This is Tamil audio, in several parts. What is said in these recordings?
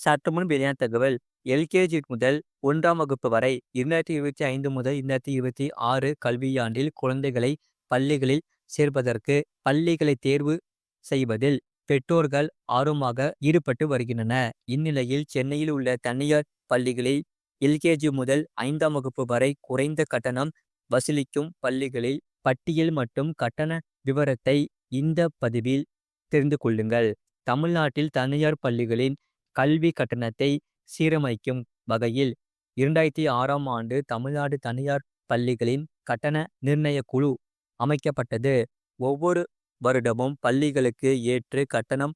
சற்றுமுன் வெளியான தகவல். எல்கேஜி முதல் 1ஆம் வகுப்பு வரை 2025 முதல் 2026 கல்வியாண்டில் குழந்தைகளை பள்ளிகளில் சேர்ப்பதற்கு பள்ளிகளை தேர்வு செய்வதில் பெற்றோர்கள் ஆர்வமாக ஈடுபட்டு வருகின்றன. இந்நிலையில் சென்னையில் உள்ள தனியார் பள்ளிகளில் எல்கேஜி முதல் 5ஆம் வகுப்பு வரை குறைந்த கட்டணம் வசூலிக்கும் பள்ளிகளில் பட்டியல் மற்றும் கட்டண விவரத்தை இந்த பதிவில் தெரிந்து கொள்ளுங்கள். தமிழ்நாட்டில் தனியார் பள்ளிகளின் கல்வி கட்டணத்தை சீரமைக்கும் வகையில் 2006ஆம் ஆண்டு தமிழ்நாடு தனியார் பள்ளிகளின் கட்டண நிர்ணய குழு அமைக்கப்பட்டது. ஒவ்வொரு வருடமும் பள்ளிகளுக்கு ஏற்று கட்டணம்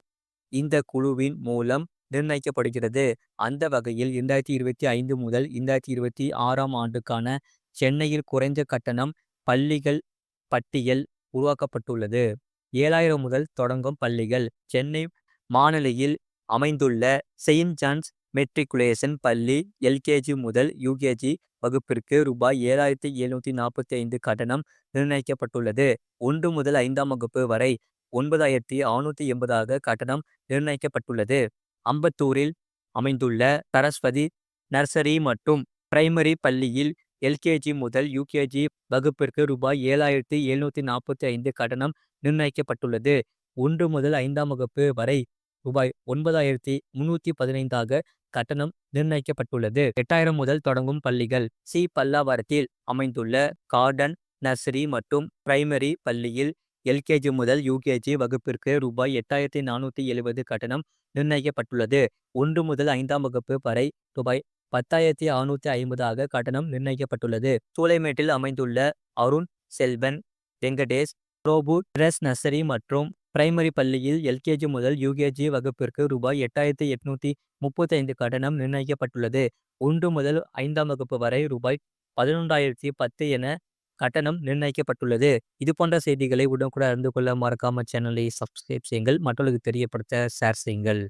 இந்த குழுவின் மூலம் நிர்ணயிக்கப்படுகிறது. அந்த வகையில் 2025 முதல் 2026ஆம் ஆண்டுக்கான சென்னையில் குறைந்த கட்டணம் பள்ளிகள் பட்டியல் உருவாக்கப்பட்டுள்ளது. 7000 முதல் தொடங்கும் பள்ளிகள். சென்னை மாநிலையில் அமைந்துள்ள செயின்ட் ஜான்ஸ் மெட்ரிகுலேஷன் பள்ளி எல்கேஜி முதல் யூகேஜி வகுப்பிற்கு ரூபாய் 7745 கட்டணம் நிர்ணயிக்கப்பட்டுள்ளது. 1 முதல் 5ஆம் வகுப்பு வரை 9680 கட்டணம் நிர்ணயிக்கப்பட்டுள்ளது. அம்பத்தூரில் அமைந்துள்ள சரஸ்வதி நர்சரி மற்றும் பிரைமரி பள்ளியில் எல்கேஜி முதல் யூகேஜி வகுப்பிற்கு ரூபாய் 7745 கட்டணம் நிர்ணயிக்கப்பட்டுள்ளது. 1 முதல் 5ஆம் வகுப்பு வரை ரூபாய் 9315 கட்டணம் நிர்ணயிக்கப்பட்டுள்ளது. 8000 முதல் தொடங்கும் பள்ளிகள். சி. பல்லாவரத்தில் அமைந்துள்ள கார்டன் நர்சரி மற்றும் பிரைமரி பள்ளியில் எல்கேஜி முதல் யூகேஜி வகுப்பிற்கு ரூபாய் 8470 கட்டணம் நிர்ணயிக்கப்பட்டுள்ளது. 1 முதல் 5ஆம் வகுப்பு வரை ரூபாய் 10650 கட்டணம் நிர்ணயிக்கப்பட்டுள்ளது. சூளைமேட்டில் அமைந்துள்ள அருண் செல்வன் வெங்கடேஷ் ரோபு ட்ரெஸ் நர்சரி மற்றும் பிரைமரி பள்ளியில் எல்கேஜி முதல் யூகேஜி வகுப்பிற்கு ரூபாய் 8835 கட்டணம் நிர்ணயிக்கப்பட்டுள்ளது. 1 முதல் 5ஆம் வகுப்பு வரை ரூபாய் 11010 என கட்டணம் நிர்ணயிக்கப்பட்டுள்ளது. இது போன்ற செய்திகளை உடனுக்குடன் அறிந்து கொள்ள மறக்காம சேனலை சப்ஸ்கிரைப் செய்யுங்கள். மற்றவர்களுக்கு தெரியப்படுத்த ஷேர் செய்யுங்கள்.